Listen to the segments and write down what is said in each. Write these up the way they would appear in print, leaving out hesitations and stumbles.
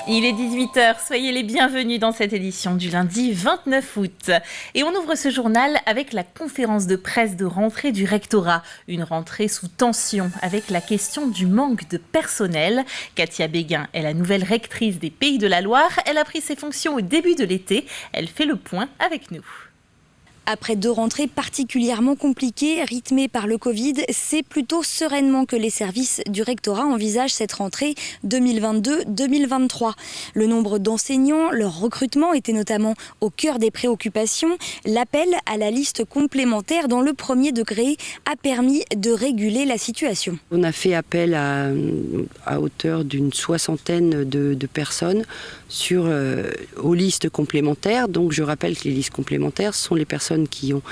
Il est 18h, soyez les bienvenus dans cette édition du lundi 29 août. Et on ouvre ce journal avec la conférence de presse de rentrée du rectorat. Une rentrée sous tension avec la question du manque de personnel. Katia Béguin est la nouvelle rectrice des Pays de la Loire. Elle a pris ses fonctions au début de l'été. Elle fait le point avec nous. Après 2 rentrées particulièrement compliquées, rythmées par le Covid, c'est plutôt sereinement que les services du rectorat envisagent cette rentrée 2022-2023. Le nombre d'enseignants, leur recrutement était notamment au cœur des préoccupations. L'appel à la liste complémentaire dans le premier degré a permis de réguler la situation. On a fait appel à hauteur d'une 60aine de personnes aux listes complémentaires. Donc je rappelle que les listes complémentaires sont les personnes qui ont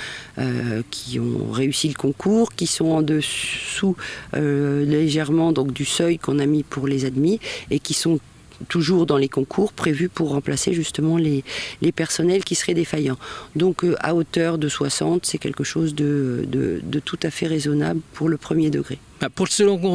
réussi le concours, qui sont en dessous légèrement donc, du seuil qu'on a mis pour les admis et qui sont toujours dans les concours prévus pour remplacer justement les personnels qui seraient défaillants. Donc à hauteur de 60, c'est quelque chose de tout à fait raisonnable pour le premier degré. Pour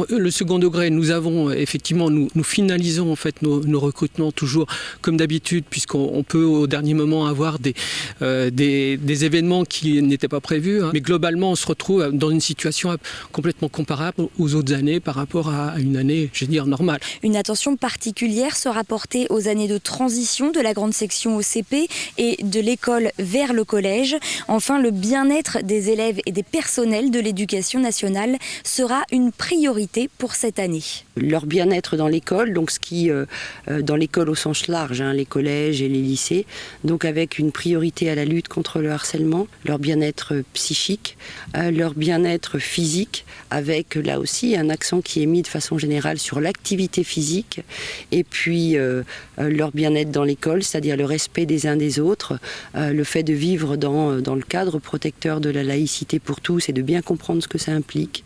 le second degré, nous avons effectivement, nous finalisons en fait nos recrutements toujours comme d'habitude, puisqu'on peut au dernier moment avoir des événements qui n'étaient pas prévus. Mais globalement, on se retrouve dans une situation complètement comparable aux autres années par rapport à une année, je veux dire, normale. Une attention particulière sera portée aux années de transition de la grande section au CP et de l'école vers le collège. Enfin, le bien-être des élèves et des personnels de l'éducation nationale sera une priorité pour cette année. Leur bien-être dans l'école, donc dans l'école au sens large, les collèges et les lycées, donc avec une priorité à la lutte contre le harcèlement, leur bien-être psychique, leur bien-être physique, avec là aussi un accent qui est mis de façon générale sur l'activité physique, et puis leur bien-être dans l'école, c'est-à-dire le respect des uns des autres, le fait de vivre dans le cadre protecteur de la laïcité pour tous et de bien comprendre ce que ça implique.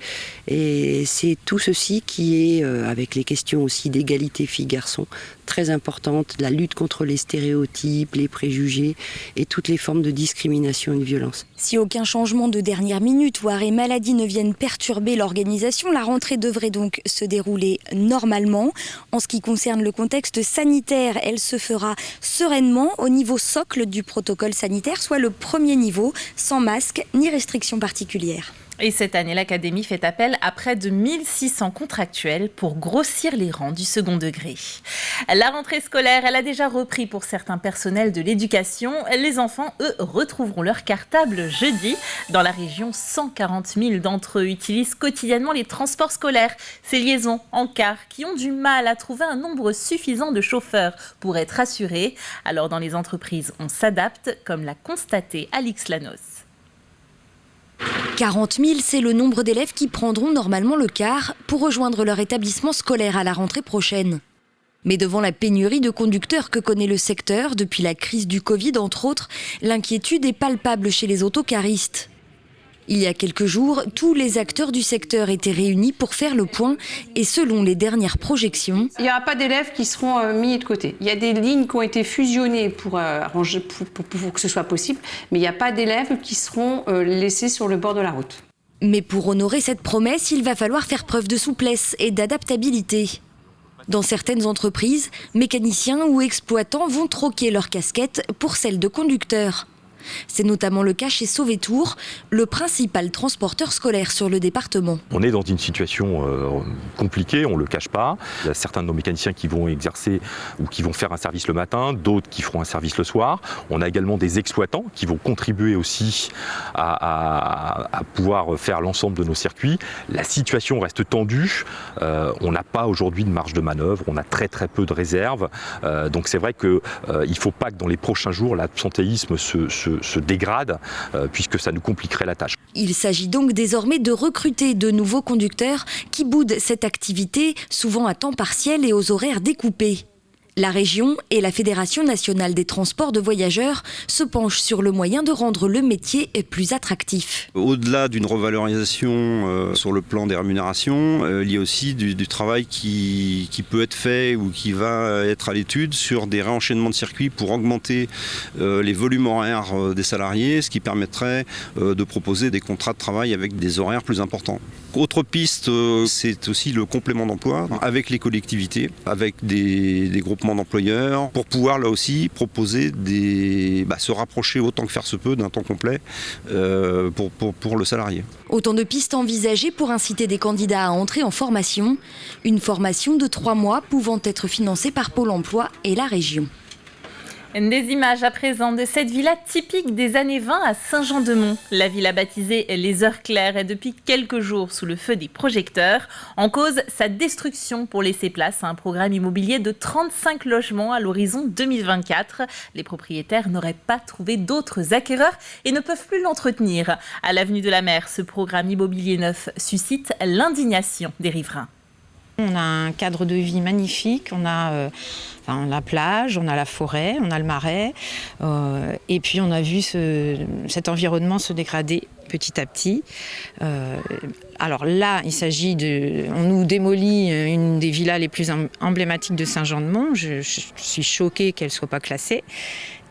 Et c'est tout ceci qui est, avec les questions aussi d'égalité filles-garçons, très importante, la lutte contre les stéréotypes, les préjugés et toutes les formes de discrimination et de violence. Si aucun changement de dernière minute ou arrêt maladie ne viennent perturber l'organisation, la rentrée devrait donc se dérouler normalement. En ce qui concerne le contexte sanitaire, elle se fera sereinement au niveau socle du protocole sanitaire, soit le premier niveau, sans masque ni restrictions particulières. Et cette année, l'Académie fait appel à près de 1600 contractuels pour grossir les rangs du second degré. La rentrée scolaire, elle a déjà repris pour certains personnels de l'éducation. Les enfants, eux, retrouveront leur cartable jeudi. Dans la région, 140 000 d'entre eux utilisent quotidiennement les transports scolaires. Ces liaisons en car qui ont du mal à trouver un nombre suffisant de chauffeurs pour être assurés. Alors dans les entreprises, on s'adapte, comme l'a constaté Alix Lanos. 40 000, c'est le nombre d'élèves qui prendront normalement le car pour rejoindre leur établissement scolaire à la rentrée prochaine. Mais devant la pénurie de conducteurs que connaît le secteur depuis la crise du Covid, entre autres, l'inquiétude est palpable chez les autocaristes. Il y a quelques jours, tous les acteurs du secteur étaient réunis pour faire le point et selon les dernières projections... Il n'y aura pas d'élèves qui seront mis de côté. Il y a des lignes qui ont été fusionnées pour que ce soit possible, mais il n'y a pas d'élèves qui seront laissés sur le bord de la route. Mais pour honorer cette promesse, il va falloir faire preuve de souplesse et d'adaptabilité. Dans certaines entreprises, mécaniciens ou exploitants vont troquer leur casquette pour celle de conducteur. C'est notamment le cas chez Sauvétour, le principal transporteur scolaire sur le département. On est dans une situation compliquée, on ne le cache pas. Il y a certains de nos mécaniciens qui vont exercer ou qui vont faire un service le matin, d'autres qui feront un service le soir. On a également des exploitants qui vont contribuer aussi à pouvoir faire l'ensemble de nos circuits. La situation reste tendue. On n'a pas aujourd'hui de marge de manœuvre, on a très peu de réserves. Donc c'est vrai qu'il ne faut pas que dans les prochains jours, l'absentéisme se dégrade, puisque ça nous compliquerait la tâche. Il s'agit donc désormais de recruter de nouveaux conducteurs qui boudent cette activité, souvent à temps partiel et aux horaires découpés. La région et la Fédération nationale des transports de voyageurs se penchent sur le moyen de rendre le métier plus attractif. Au-delà d'une revalorisation sur le plan des rémunérations, il y a aussi du travail qui peut être fait ou qui va être à l'étude sur des réenchaînements de circuits pour augmenter les volumes horaires des salariés, ce qui permettrait de proposer des contrats de travail avec des horaires plus importants. Autre piste, c'est aussi le complément d'emploi avec les collectivités, avec des groupements groupements d'employeurs, pour pouvoir là aussi proposer se rapprocher autant que faire se peut d'un temps complet pour le salarié. Autant de pistes envisagées pour inciter des candidats à entrer en formation. Une formation de 3 mois pouvant être financée par Pôle emploi et la région. Des images à présent de cette villa typique des années 20 à Saint-Jean-de-Mont. La villa baptisée Les Heures Claires est depuis quelques jours sous le feu des projecteurs. En cause, sa destruction pour laisser place à un programme immobilier de 35 logements à l'horizon 2024. Les propriétaires n'auraient pas trouvé d'autres acquéreurs et ne peuvent plus l'entretenir. À l'avenue de la Mer, ce programme immobilier neuf suscite l'indignation des riverains. On a un cadre de vie magnifique, on a la plage, on a la forêt, on a le marais, et puis on a vu cet environnement se dégrader petit à petit. Alors là, on nous démolit une des villas les plus emblématiques de Saint-Jean-de-Mont. Je suis choquée qu'elle ne soit pas classée.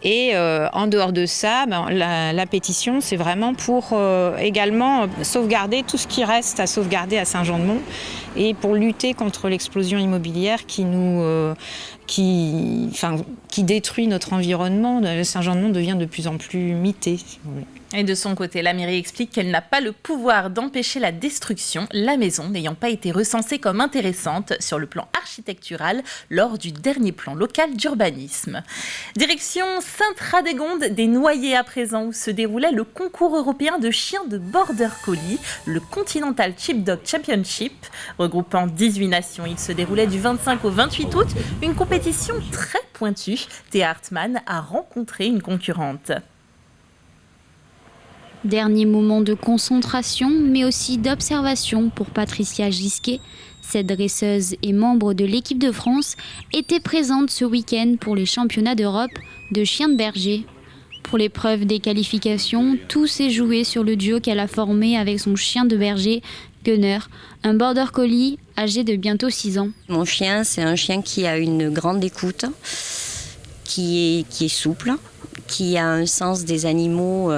Et en dehors de ça, la pétition, c'est vraiment pour également sauvegarder tout ce qui reste à sauvegarder à Saint-Jean-de-Mont et pour lutter contre l'explosion immobilière qui détruit notre environnement. Saint-Jean-de-Mont devient de plus en plus mité, si vous voulez. Et de son côté, la mairie explique qu'elle n'a pas le pouvoir d'empêcher la destruction, la maison n'ayant pas été recensée comme intéressante sur le plan architectural lors du dernier plan local d'urbanisme. Direction Sainte-Radegonde des Noyers à présent, où se déroulait le concours européen de chiens de Border Collie, le Continental Sheepdog Championship. Regroupant 18 nations, il se déroulait du 25 au 28 août, une compétition très pointue. Théa Hartmann a rencontré une concurrente. Dernier moment de concentration, mais aussi d'observation pour Patricia Gisquet. Cette dresseuse et membre de l'équipe de France était présente ce week-end pour les championnats d'Europe de chiens de berger. Pour l'épreuve des qualifications, tout s'est joué sur le duo qu'elle a formé avec son chien de berger, Gunner, un border collie âgé de bientôt 6 ans. Mon chien, c'est un chien qui a une grande écoute, qui est souple, qui a un sens des animaux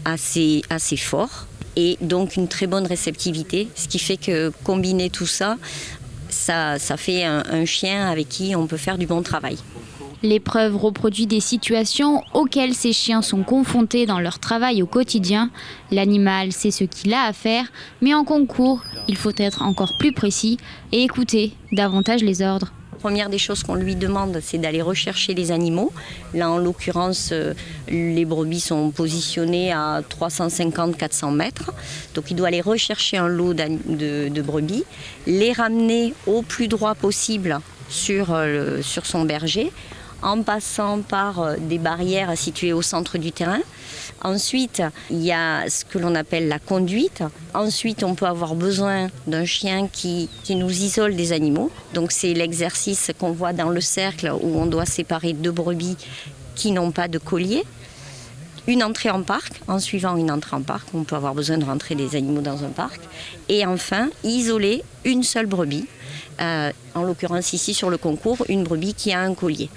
assez fort et donc une très bonne réceptivité, ce qui fait que combiner tout ça, ça fait un chien avec qui on peut faire du bon travail. L'épreuve reproduit des situations auxquelles ces chiens sont confrontés dans leur travail au quotidien. L'animal sait ce qu'il a à faire, mais en concours, il faut être encore plus précis et écouter davantage les ordres. La première des choses qu'on lui demande, c'est d'aller rechercher les animaux. Là, en l'occurrence, les brebis sont positionnées à 350-400 mètres. Donc, il doit aller rechercher un lot de brebis, les ramener au plus droit possible sur son berger, en passant par des barrières situées au centre du terrain. Ensuite, il y a ce que l'on appelle la conduite. Ensuite, on peut avoir besoin d'un chien qui nous isole des animaux. Donc, c'est l'exercice qu'on voit dans le cercle où on doit séparer 2 brebis qui n'ont pas de collier. Une entrée en parc. En suivant une entrée en parc, on peut avoir besoin de rentrer des animaux dans un parc. Et enfin, isoler une seule brebis. En l'occurrence ici sur le concours, une brebis qui a un collier.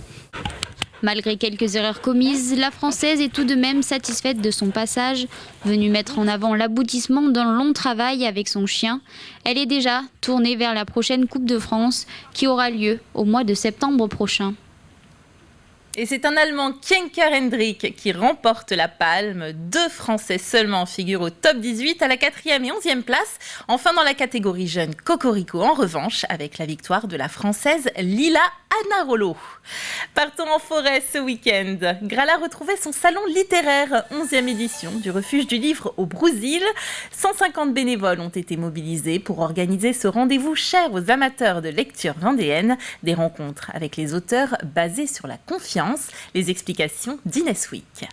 Malgré quelques erreurs commises, la Française est tout de même satisfaite de son passage. Venue mettre en avant l'aboutissement d'un long travail avec son chien, elle est déjà tournée vers la prochaine Coupe de France qui aura lieu au mois de septembre prochain. Et c'est un Allemand, Kienker Hendrik, qui remporte la palme. 2 Français seulement figurent au top 18 à la 4e et 11e place. Enfin, dans la catégorie jeune, Cocorico en revanche, avec la victoire de la Française Lila Anarolo. Partons en forêt ce week-end. Grala retrouvait son salon littéraire, 11e édition du Refuge du Livre au Brousil. 150 bénévoles ont été mobilisés pour organiser ce rendez-vous cher aux amateurs de lecture vendéenne. Des rencontres avec les auteurs basées sur la confiance. Les explications d'Inès Wick.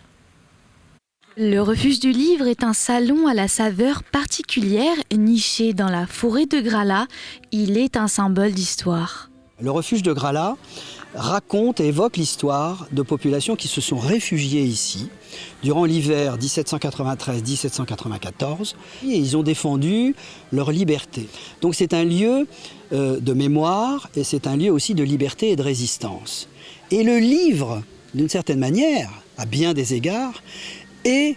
Le Refuge du Livre est un salon à la saveur particulière, niché dans la forêt de Grala. Il est un symbole d'histoire. Le Refuge de Grala raconte et évoque l'histoire de populations qui se sont réfugiées ici durant l'hiver 1793-1794 et ils ont défendu leur liberté. Donc c'est un lieu de mémoire et c'est un lieu aussi de liberté et de résistance. Et le livre, d'une certaine manière, à bien des égards, est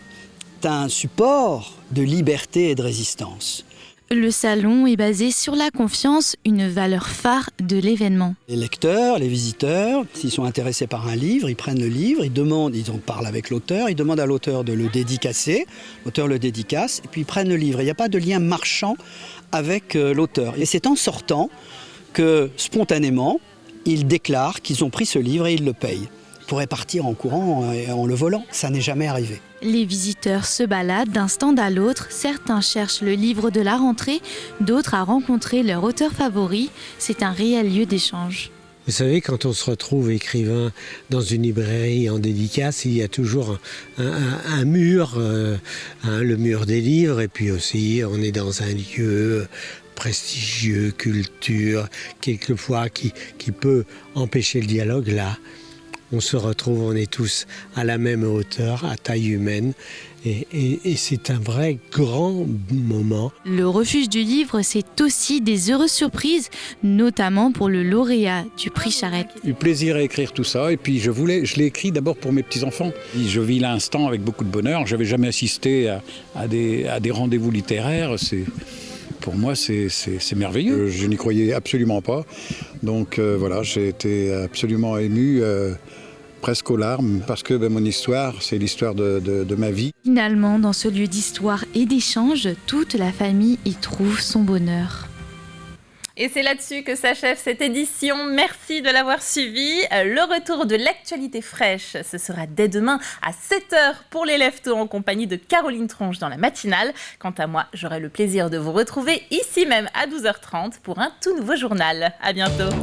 un support de liberté et de résistance. Le salon est basé sur la confiance, une valeur phare de l'événement. Les lecteurs, les visiteurs, s'ils sont intéressés par un livre, ils prennent le livre, ils en parlent avec l'auteur, ils demandent à l'auteur de le dédicacer, l'auteur le dédicace, et puis ils prennent le livre. Il n'y a pas de lien marchand avec l'auteur. Et c'est en sortant que, spontanément, ils déclarent qu'ils ont pris ce livre et ils le payent. Ils pourraient partir en courant et en le volant. Ça n'est jamais arrivé. Les visiteurs se baladent d'un stand à l'autre. Certains cherchent le livre de la rentrée, d'autres à rencontrer leur auteur favori. C'est un réel lieu d'échange. Vous savez, quand on se retrouve écrivain dans une librairie en dédicace, il y a toujours un mur, le mur des livres, et puis aussi on est dans un lieu prestigieux, culture, quelquefois qui peut empêcher le dialogue. Là, on se retrouve, on est tous à la même hauteur, à taille humaine, et c'est un vrai grand moment. Le refuge du livre, c'est aussi des heureuses surprises, notamment pour le lauréat du prix Charette. J'ai eu plaisir à écrire tout ça, et puis je l'ai écrit d'abord pour mes petits-enfants. Je vis l'instant avec beaucoup de bonheur. Je n'avais jamais assisté à des rendez-vous littéraires. Pour moi, c'est merveilleux. Je n'y croyais absolument pas. Donc voilà, j'ai été absolument ému, presque aux larmes, parce que mon histoire, c'est l'histoire de ma vie. Finalement, dans ce lieu d'histoire et d'échange, toute la famille y trouve son bonheur. Et c'est là-dessus que s'achève cette édition. Merci de l'avoir suivi. Le retour de l'actualité fraîche, ce sera dès demain à 7h pour les Leftos en compagnie de Caroline Tronche dans la matinale. Quant à moi, j'aurai le plaisir de vous retrouver ici même à 12h30 pour un tout nouveau journal. À bientôt.